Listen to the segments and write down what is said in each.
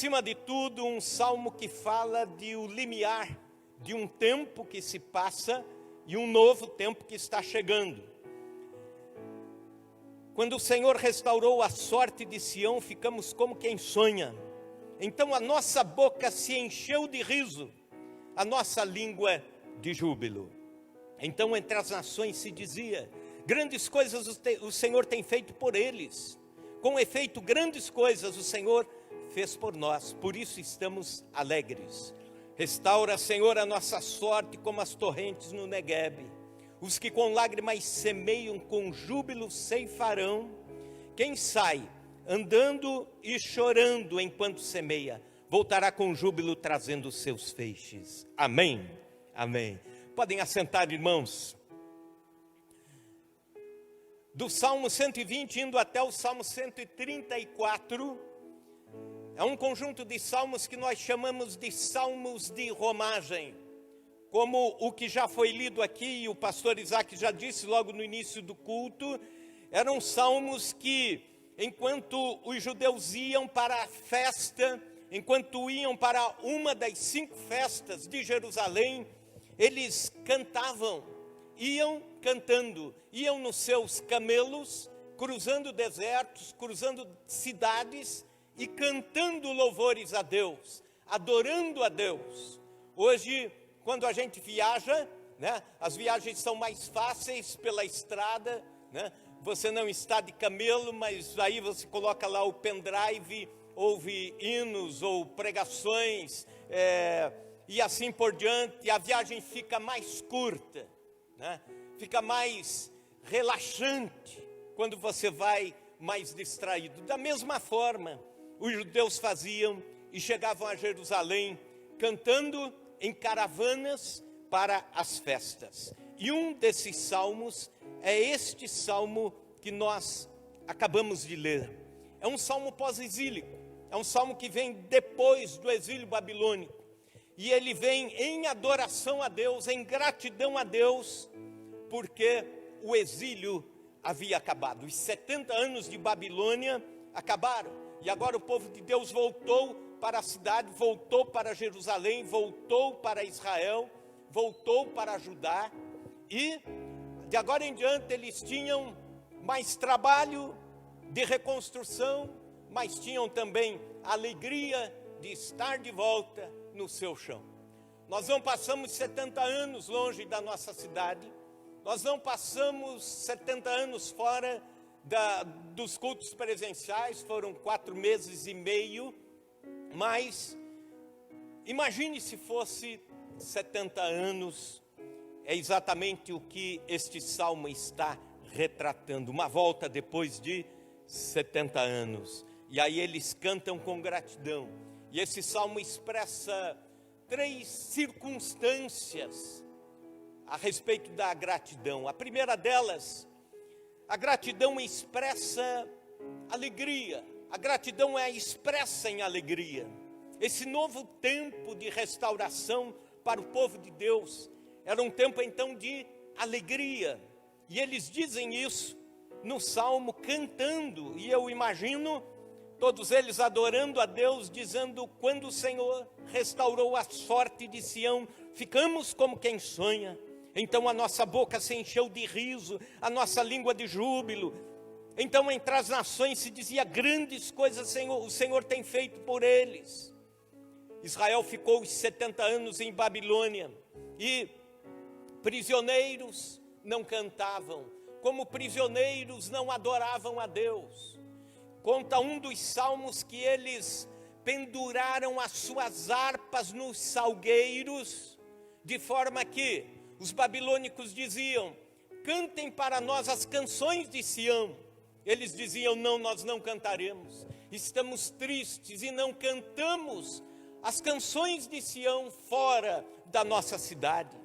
acima de tudo, um salmo que fala de o limiar de um tempo que se passa e um novo tempo que está chegando. Quando o Senhor restaurou a sorte de Sião, ficamos como quem sonha. Então a nossa boca se encheu de riso, a nossa língua de júbilo. Então entre as nações se dizia: grandes coisas o Senhor tem feito por eles. Com efeito, grandes coisas o Senhor fez por nós, por isso estamos alegres. Restaura, Senhor, a nossa sorte como as torrentes no Neguebe. Os que com lágrimas semeiam, com júbilo ceifarão. Quem sai andando e chorando enquanto semeia, voltará com júbilo trazendo os seus feixes. Amém, amém. Podem assentar, irmãos. Do Salmo 120 indo até o Salmo 134, é um conjunto de salmos que nós chamamos de salmos de romagem. Como o que já foi lido aqui, e o pastor Isaac já disse logo no início do culto, eram salmos que, enquanto os judeus iam para a festa, enquanto iam para uma das 5 festas de Jerusalém, eles cantavam, iam cantando, iam nos seus camelos, cruzando desertos, cruzando cidades e cantando louvores a Deus, adorando a Deus. Hoje, quando a gente viaja, né, as viagens são mais fáceis pela estrada, né? Você não está de camelo, mas aí você coloca lá o pendrive, ouve hinos ou pregações, e assim por diante, a viagem fica mais curta, né? Fica mais relaxante quando você vai mais distraído. Da mesma forma, os judeus faziam e chegavam a Jerusalém cantando em caravanas para as festas. E um desses salmos é este salmo que nós acabamos de ler. É um salmo pós-exílico, é um salmo que vem depois do exílio babilônico. E ele vem em adoração a Deus, em gratidão a Deus, porque o exílio havia acabado. Os 70 anos de Babilônia acabaram. E agora o povo de Deus voltou para a cidade, voltou para Jerusalém, voltou para Israel, voltou para Judá. E de agora em diante eles tinham mais trabalho de reconstrução, mas tinham também a alegria de estar de volta no seu chão. Nós não passamos 70 anos longe da nossa cidade, nós não passamos 70 anos fora dos cultos presenciais, foram 4 meses e meio, mas imagine se fosse 70 anos, é exatamente o que este salmo está retratando, uma volta depois de 70 anos, e aí eles cantam com gratidão, e esse salmo expressa 3 circunstâncias a respeito da gratidão. A primeira delas, a gratidão expressa alegria, a gratidão é expressa em alegria. Esse novo tempo de restauração para o povo de Deus, era um tempo então de alegria, e eles dizem isso no Salmo cantando, e eu imagino todos eles adorando a Deus, dizendo: quando o Senhor restaurou a sorte de Sião, ficamos como quem sonha. Então a nossa boca se encheu de riso, a nossa língua de júbilo. Então entre as nações se dizia: grandes coisas o Senhor tem feito por eles. Israel ficou os 70 anos em Babilônia, e prisioneiros não cantavam, como prisioneiros não adoravam a Deus. Conta um dos salmos que eles penduraram as suas harpas nos salgueiros, de forma que os babilônicos diziam: cantem para nós as canções de Sião. Eles diziam: não, nós não cantaremos, estamos tristes e não cantamos as canções de Sião fora da nossa cidade.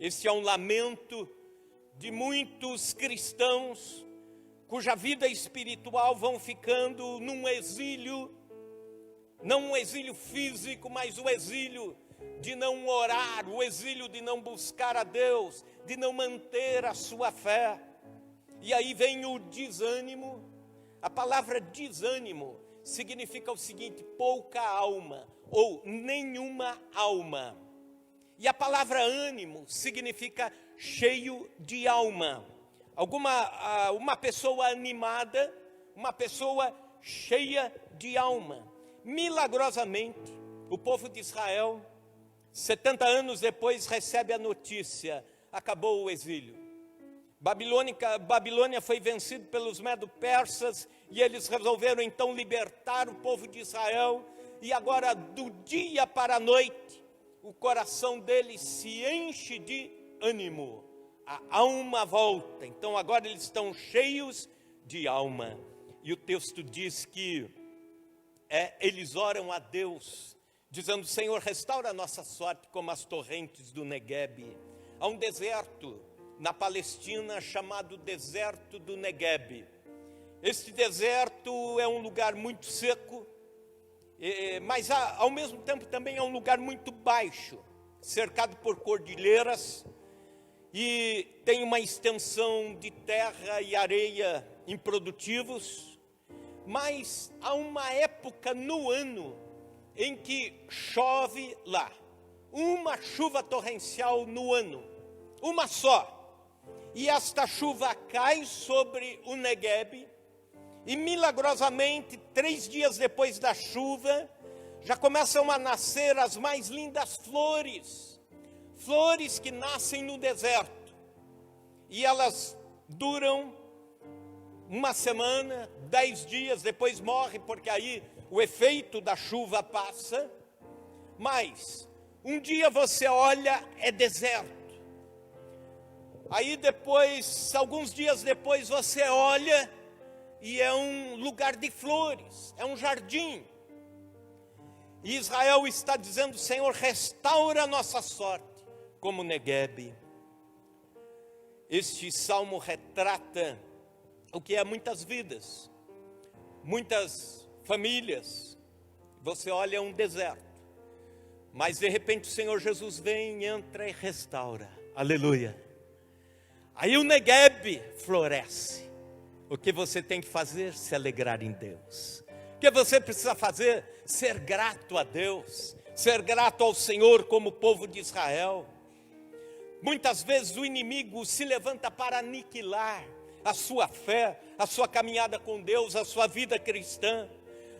Esse é um lamento de muitos cristãos cuja vida espiritual vão ficando num exílio, não um exílio físico, mas o exílio de não orar, o exílio de não buscar a Deus, de não manter a sua fé. E aí vem o desânimo. A palavra desânimo significa o seguinte: pouca alma ou nenhuma alma. E a palavra ânimo significa cheio de alma. Uma pessoa animada, uma pessoa cheia de alma. Milagrosamente, o povo de Israel, 70 anos depois, recebe a notícia: acabou o exílio. Babilônia foi vencido pelos medo-persas e eles resolveram então libertar o povo de Israel. E agora, do dia para a noite, o coração deles se enche de ânimo. A alma volta. Então agora eles estão cheios de alma. E o texto diz que eles oram a Deus, dizendo: Senhor, restaura a nossa sorte como as torrentes do Negueb. Há um deserto na Palestina chamado deserto do Negueb. Este deserto é um lugar muito seco, mas ao mesmo tempo também é um lugar muito baixo, cercado por cordilheiras, e tem uma extensão de terra e areia improdutivos. Mas há uma época no ano em que chove lá, uma chuva torrencial no ano, uma só. E esta chuva cai sobre o Negueb, e milagrosamente, 3 dias depois da chuva, já começam a nascer as mais lindas flores. Flores que nascem no deserto. E elas duram uma semana, 10 dias, depois morrem, porque aí o efeito da chuva passa. Mas um dia você olha, é deserto. Aí depois, alguns dias depois, você olha e é um lugar de flores, é um jardim. E Israel está dizendo: Senhor, restaura a nossa sorte, como Negueb. Este salmo retrata o que é muitas vidas, muitas famílias. Você olha, é um deserto, mas de repente o Senhor Jesus vem, entra e restaura. Aleluia. Aí o Negueb floresce. O que você tem que fazer? Se alegrar em Deus. O que você precisa fazer? Ser grato a Deus, ser grato ao Senhor como o povo de Israel. Muitas vezes o inimigo se levanta para aniquilar a sua fé, a sua caminhada com Deus, a sua vida cristã.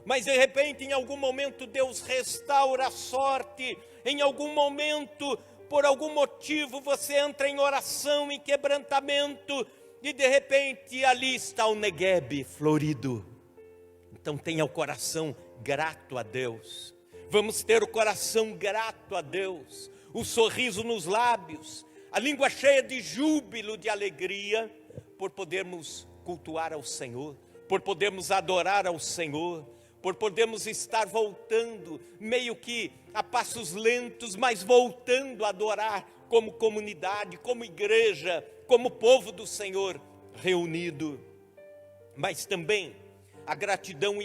Mas de repente, em algum momento, Deus restaura a sorte. Em algum momento, por algum motivo, você entra em oração, em quebrantamento, e de repente ali está o Negueb florido. Então tenha o coração grato a Deus. Vamos ter o coração grato a Deus, o sorriso nos lábios, a língua cheia de júbilo, de alegria, por podermos cultuar ao Senhor, por podermos adorar ao Senhor, por podermos estar voltando, meio que a passos lentos, mas voltando a adorar como comunidade, como igreja, como povo do Senhor reunido. Mas também a gratidão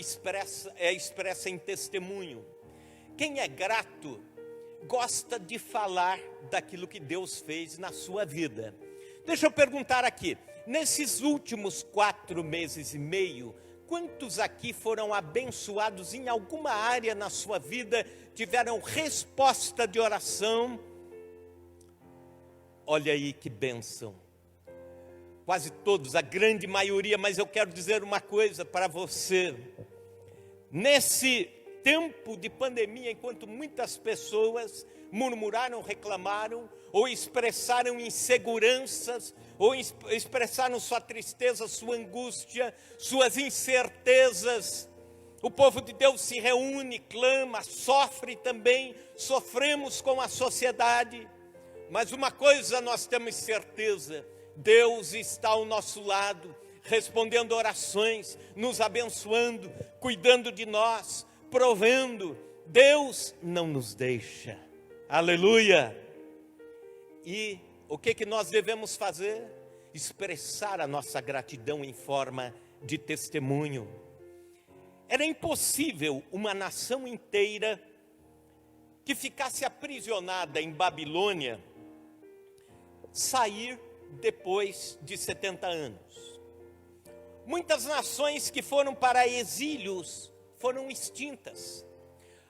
é expressa em testemunho. Quem é grato gosta de falar daquilo que Deus fez na sua vida. Deixa eu perguntar aqui, nesses últimos 4 meses e meio, quantos aqui foram abençoados em alguma área na sua vida, tiveram resposta de oração? Olha aí que bênção. Quase todos, a grande maioria, mas eu quero dizer uma coisa para você. Nesse tempo de pandemia, enquanto muitas pessoas murmuraram, reclamaram, ou expressaram inseguranças, ou expressaram sua tristeza, sua angústia, suas incertezas, o povo de Deus se reúne, clama, sofre também, sofremos com a sociedade, mas uma coisa nós temos certeza: Deus está ao nosso lado, respondendo orações, nos abençoando, cuidando de nós, provendo. Deus não nos deixa. Aleluia! E o que nós devemos fazer? Expressar a nossa gratidão em forma de testemunho. Era impossível uma nação inteira que ficasse aprisionada em Babilônia sair depois de 70 anos. Muitas nações que foram para exílios foram extintas.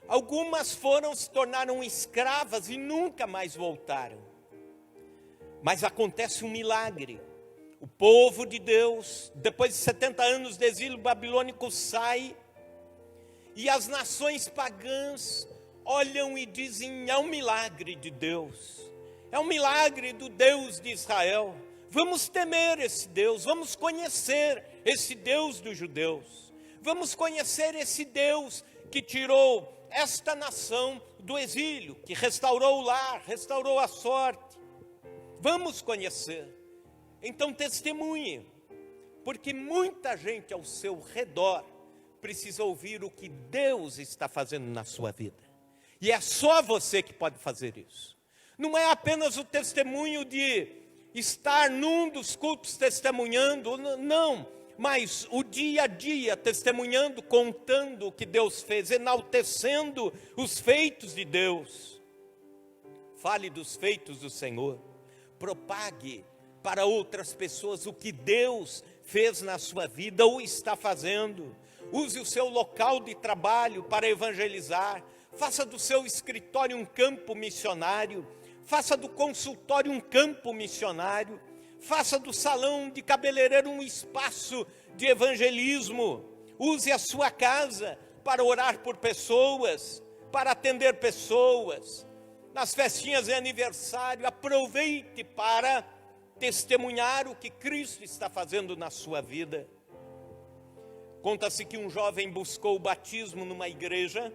Algumas se tornaram escravas e nunca mais voltaram. Mas acontece um milagre. O povo de Deus, depois de 70 anos de exílio babilônico, sai, e as nações pagãs olham e dizem: é um milagre de Deus, é um milagre do Deus de Israel. Vamos temer esse Deus, vamos conhecer esse Deus dos judeus, vamos conhecer esse Deus que tirou esta nação do exílio, que restaurou o lar, restaurou a sorte. Vamos conhecer. Então testemunhe, porque muita gente ao seu redor precisa ouvir o que Deus está fazendo na sua vida. E é só você que pode fazer isso. Não é apenas o testemunho de estar num dos cultos testemunhando, não, mas o dia a dia testemunhando, contando o que Deus fez, enaltecendo os feitos de Deus. Fale dos feitos do Senhor, propague para outras pessoas o que Deus fez na sua vida ou está fazendo. Use o seu local de trabalho para evangelizar, faça do seu escritório um campo missionário, faça do consultório um campo missionário, faça do salão de cabeleireiro um espaço de evangelismo. Use a sua casa para orar por pessoas, para atender pessoas. Nas festinhas de aniversário, aproveite para testemunhar o que Cristo está fazendo na sua vida. Conta-se que um jovem buscou o batismo numa igreja,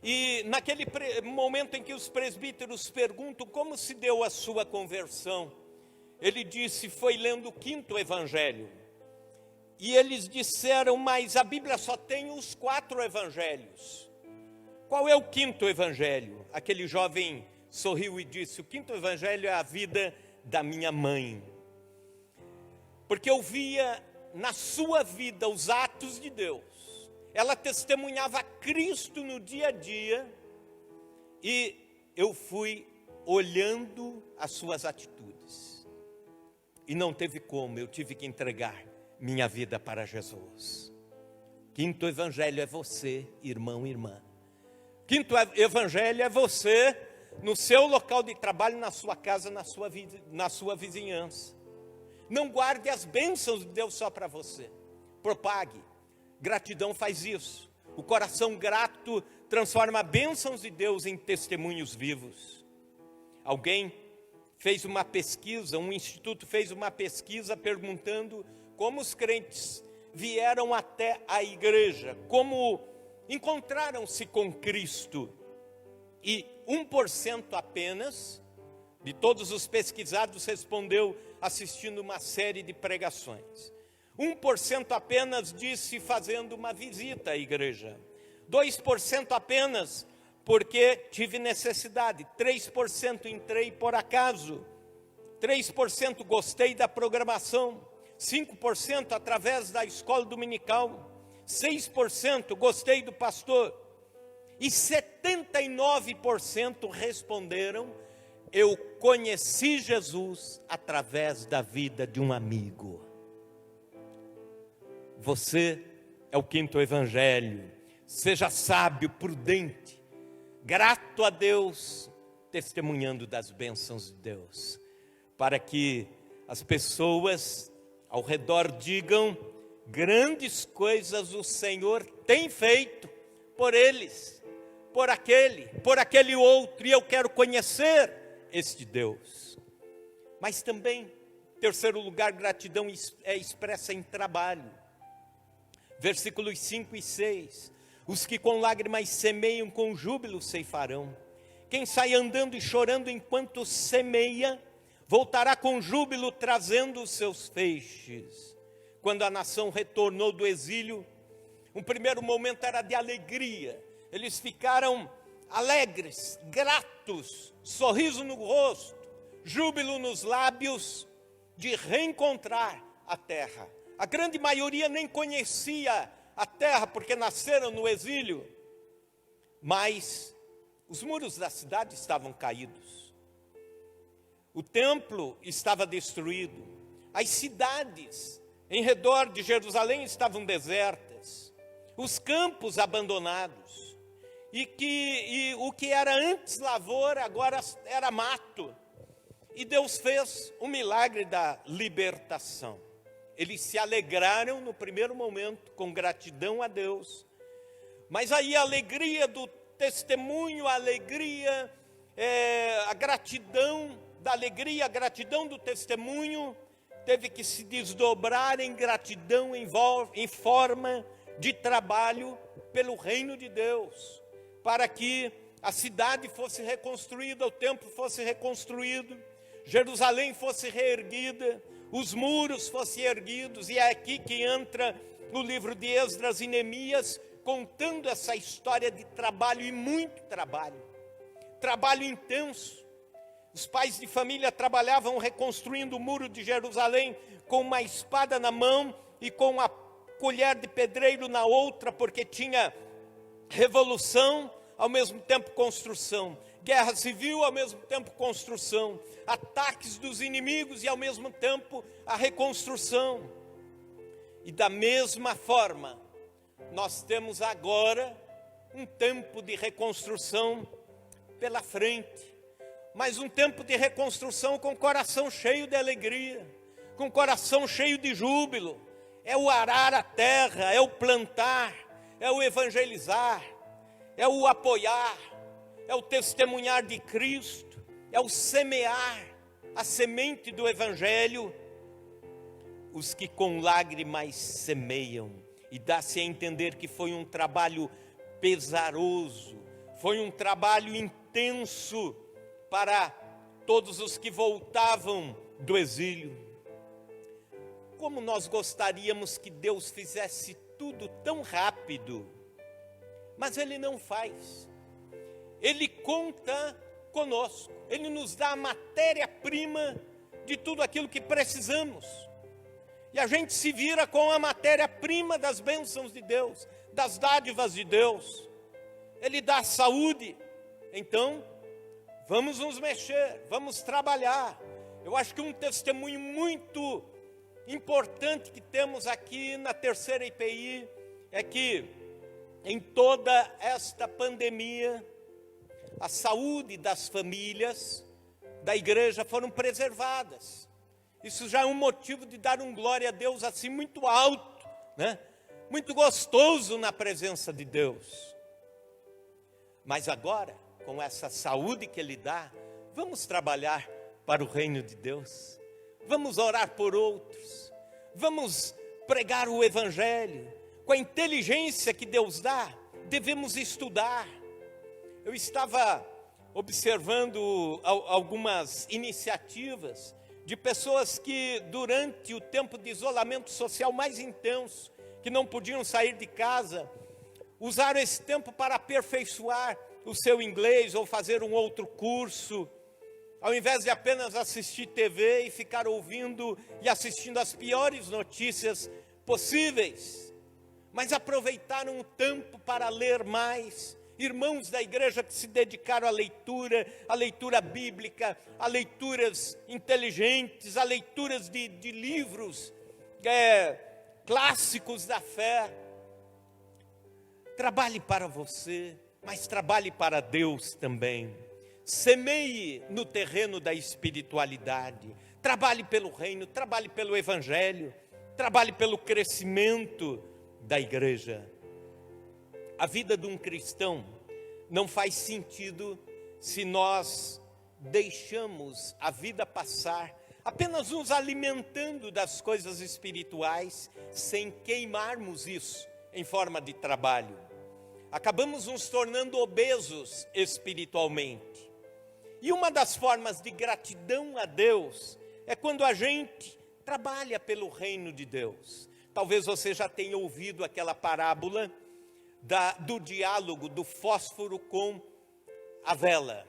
e naquele momento em que os presbíteros perguntam como se deu a sua conversão, ele disse: foi lendo o 5º evangelho. E eles disseram: mas a Bíblia só tem os 4 evangelhos. Qual é o 5º evangelho? Aquele jovem sorriu e disse: o 5º evangelho é a vida da minha mãe. Porque eu via na sua vida os atos de Deus. Ela testemunhava Cristo no dia a dia, e eu fui olhando as suas atitudes. E não teve como, eu tive que entregar minha vida para Jesus. 5º evangelho é você, irmão e irmã. 5º evangelho é você no seu local de trabalho, na sua casa, na sua vizinhança. Não guarde as bênçãos de Deus só para você. Propague. Gratidão faz isso. O coração grato transforma bênçãos de Deus em testemunhos vivos. Alguém fez uma pesquisa, um instituto fez uma pesquisa perguntando como os crentes vieram até a igreja, como encontraram-se com Cristo. E 1% apenas de todos os pesquisados respondeu assistindo uma série de pregações. 1% apenas disse fazendo uma visita à igreja. 2% apenas porque tive necessidade. 3% entrei por acaso. 3% gostei da programação. 5% através da escola dominical. 6% gostei do pastor. E 79% responderam: eu conheci Jesus através da vida de um amigo. Você é o 5º evangelho. Seja sábio, prudente, grato a Deus, testemunhando das bênçãos de Deus, para que as pessoas ao redor digam: grandes coisas o Senhor tem feito por eles, por aquele outro, e eu quero conhecer este Deus. Mas também, terceiro lugar, gratidão é expressa em trabalho. Versículos 5 e 6. Os que com lágrimas semeiam, com júbilo ceifarão. Quem sai andando e chorando enquanto semeia, voltará com júbilo trazendo os seus feixes. Quando a nação retornou do exílio, um primeiro momento era de alegria. Eles ficaram alegres, gratos, sorriso no rosto, júbilo nos lábios de reencontrar a terra. A grande maioria nem conhecia a terra porque nasceram no exílio, mas os muros da cidade estavam caídos, o templo estava destruído, as cidades em redor de Jerusalém estavam desertas, os campos abandonados, e o que era antes lavoura agora era mato. E Deus fez o milagre da libertação. Eles se alegraram no primeiro momento, com gratidão a Deus. Mas aí a alegria do testemunho, a alegria, a gratidão da alegria, a gratidão do testemunho, teve que se desdobrar em gratidão em forma de trabalho pelo reino de Deus, para que a cidade fosse reconstruída, o templo fosse reconstruído, Jerusalém fosse reerguida, os muros fossem erguidos. E é aqui que entra no livro de Esdras e Neemias, contando essa história de trabalho, e muito trabalho intenso. Os pais de família trabalhavam reconstruindo o muro de Jerusalém com uma espada na mão e com a colher de pedreiro na outra, porque tinha revolução, ao mesmo tempo construção, guerra civil, ao mesmo tempo construção, ataques dos inimigos e ao mesmo tempo a reconstrução. E da mesma forma, nós temos agora um tempo de reconstrução pela frente, mas um tempo de reconstrução com o coração cheio de alegria, com o coração cheio de júbilo. É o arar a terra, é o plantar, é o evangelizar, é o apoiar, é o testemunhar de Cristo, é o semear a semente do Evangelho. Os que com lágrimas semeiam, e dá-se a entender que foi um trabalho pesaroso, foi um trabalho intenso para todos os que voltavam do exílio. Como nós gostaríamos que Deus fizesse tudo tão rápido, mas Ele não faz. Ele conta conosco, Ele nos dá a matéria-prima de tudo aquilo que precisamos. E a gente se vira com a matéria-prima das bênçãos de Deus, das dádivas de Deus. Ele dá saúde, então vamos nos mexer, vamos trabalhar. Eu acho que um testemunho muito importante que temos aqui na terceira IPI é que em toda esta pandemia, a saúde das famílias da igreja foram preservadas. Isso já é um motivo de dar um glória a Deus assim muito alto, né? Muito gostoso na presença de Deus. Mas agora, com essa saúde que Ele dá, vamos trabalhar para o reino de Deus. Vamos orar por outros. Vamos pregar o Evangelho. Com a inteligência que Deus dá, devemos estudar. Eu estava observando algumas iniciativas de pessoas que durante o tempo de isolamento social mais intenso, que não podiam sair de casa, usaram esse tempo para aperfeiçoar o seu inglês ou fazer um outro curso, ao invés de apenas assistir TV e ficar ouvindo e assistindo as piores notícias possíveis, mas aproveitaram o tempo para ler mais. Irmãos da igreja que se dedicaram à leitura bíblica, a leituras inteligentes, a leituras de livros clássicos da fé. Trabalhe para você, mas trabalhe para Deus também. Semeie no terreno da espiritualidade. Trabalhe pelo reino, trabalhe pelo Evangelho, trabalhe pelo crescimento da igreja. A vida de um cristão não faz sentido se nós deixamos a vida passar, apenas nos alimentando das coisas espirituais, sem queimarmos isso em forma de trabalho. Acabamos nos tornando obesos espiritualmente. E uma das formas de gratidão a Deus é quando a gente trabalha pelo reino de Deus. Talvez você já tenha ouvido aquela parábola do diálogo do fósforo com a vela.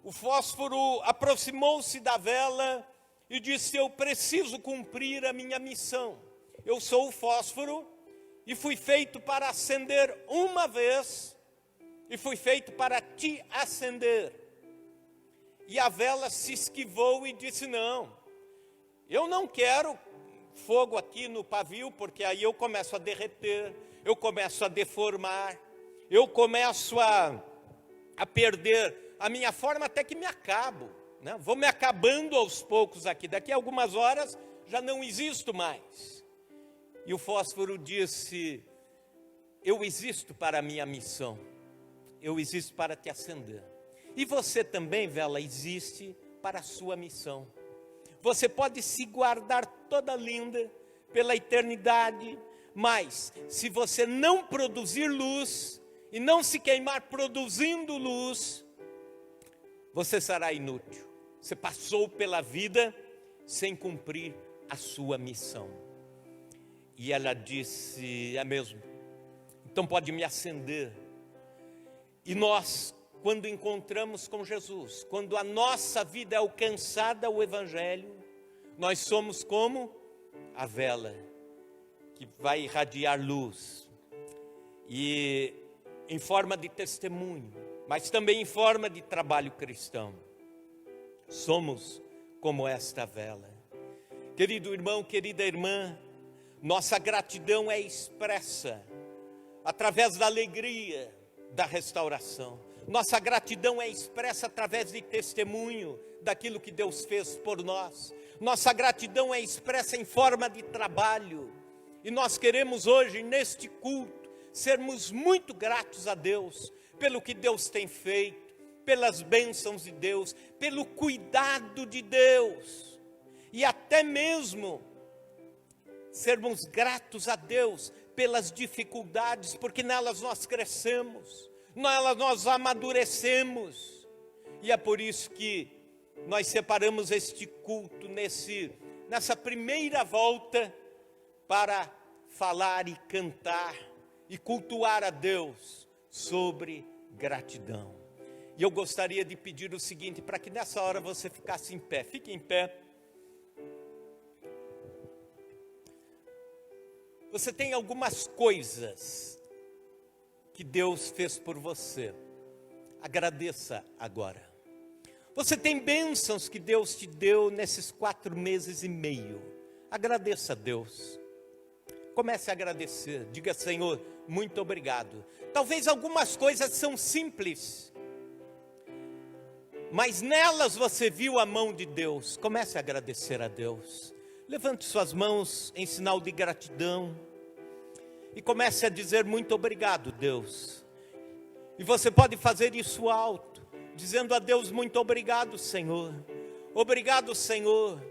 O fósforo aproximou-se da vela e disse: eu preciso cumprir a minha missão. Eu sou o fósforo e fui feito para acender uma vez e fui feito para te acender. E a vela se esquivou e disse: não, eu não quero fogo aqui no pavio, porque aí eu começo a derreter, eu começo a deformar, eu começo a perder a minha forma até que me acabo, né? Vou me acabando aos poucos aqui, daqui a algumas horas já não existo mais. E o fósforo disse: eu existo para a minha missão, eu existo para te acender. E você também, vela, existe para a sua missão. Você pode se guardar toda linda pela eternidade, mas se você não produzir luz e não se queimar produzindo luz, você será inútil. Você passou pela vida sem cumprir a sua missão. E ela disse: é mesmo, então pode me acender. E nós, quando encontramos com Jesus, quando a nossa vida é alcançada ao Evangelho, nós somos como a vela que vai irradiar luz, e em forma de testemunho, mas também em forma de trabalho cristão. Somos como esta vela. Querido irmão, querida irmã, nossa gratidão é expressa através da alegria da restauração. Nossa gratidão é expressa através de testemunho daquilo que Deus fez por nós. Nossa gratidão é expressa em forma de trabalho. E nós queremos hoje, neste culto, sermos muito gratos a Deus pelo que Deus tem feito, pelas bênçãos de Deus, pelo cuidado de Deus. E até mesmo sermos gratos a Deus pelas dificuldades, porque nelas nós crescemos, nelas nós amadurecemos. E é por isso que nós separamos este culto nessa primeira volta para falar e cantar e cultuar a Deus sobre gratidão. E eu gostaria de pedir o seguinte, para que nessa hora você ficasse em pé. Fique em pé. Você tem algumas coisas que Deus fez por você. Agradeça agora. Você tem bênçãos que Deus te deu nesses 4 meses e meio. Agradeça a Deus. Comece a agradecer. Diga: Senhor, muito obrigado. Talvez algumas coisas são simples, mas nelas você viu a mão de Deus. Comece a agradecer a Deus. Levante suas mãos em sinal de gratidão e comece a dizer: muito obrigado, Deus. E você pode fazer isso alto, dizendo a Deus: muito obrigado, Senhor. Obrigado, Senhor.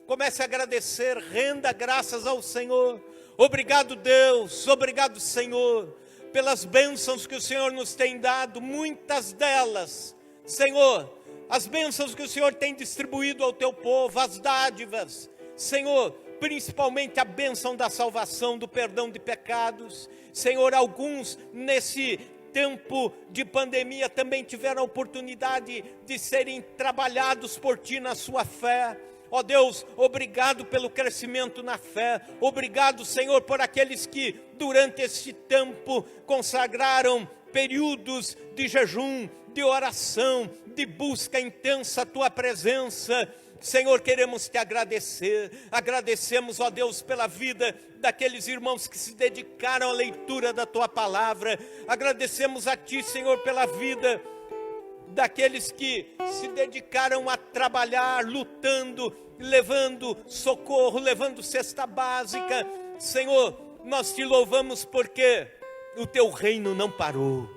Comece a agradecer, renda graças ao Senhor. Obrigado, Deus. Obrigado, Senhor, pelas bênçãos que o Senhor nos tem dado, muitas delas, Senhor, as bênçãos que o Senhor tem distribuído ao teu povo, as dádivas, Senhor, principalmente a bênção da salvação, do perdão de pecados. Senhor, alguns nesse tempo de pandemia também tiveram a oportunidade de serem trabalhados por Ti na sua fé. Ó Deus, obrigado pelo crescimento na fé. Obrigado, Senhor, por aqueles que durante este tempo consagraram períodos de jejum, de oração, de busca intensa a Tua presença. Senhor, queremos Te agradecer. Agradecemos, ó Deus, pela vida daqueles irmãos que se dedicaram à leitura da Tua palavra. Agradecemos a Ti, Senhor, pela vida daqueles que se dedicaram a trabalhar, lutando, levando socorro, levando cesta básica. Senhor, nós Te louvamos porque o Teu reino não parou.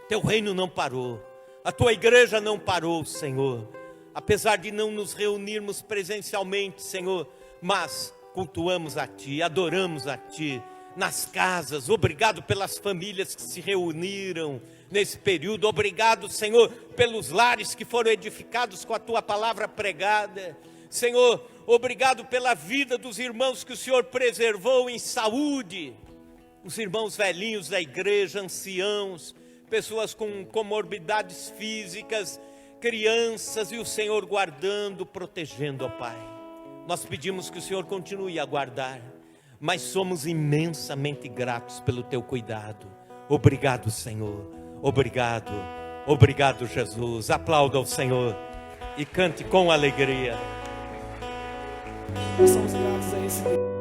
Teu reino não parou. A Tua igreja não parou, Senhor. Apesar de não nos reunirmos presencialmente, Senhor, mas cultuamos a Ti, adoramos a Ti nas casas. Obrigado pelas famílias que se reuniram nesse período. Obrigado, Senhor, pelos lares que foram edificados com a Tua palavra pregada. Senhor, obrigado pela vida dos irmãos que o Senhor preservou em saúde. Os irmãos velhinhos da igreja, anciãos, pessoas com comorbidades físicas, crianças, e o Senhor guardando, protegendo, ó Pai. Nós pedimos que o Senhor continue a guardar, mas somos imensamente gratos pelo Teu cuidado. Obrigado, Senhor. Obrigado. Obrigado, Jesus. Aplauda ao Senhor e cante com alegria. Nós somos gratos a Ele. esse Deus.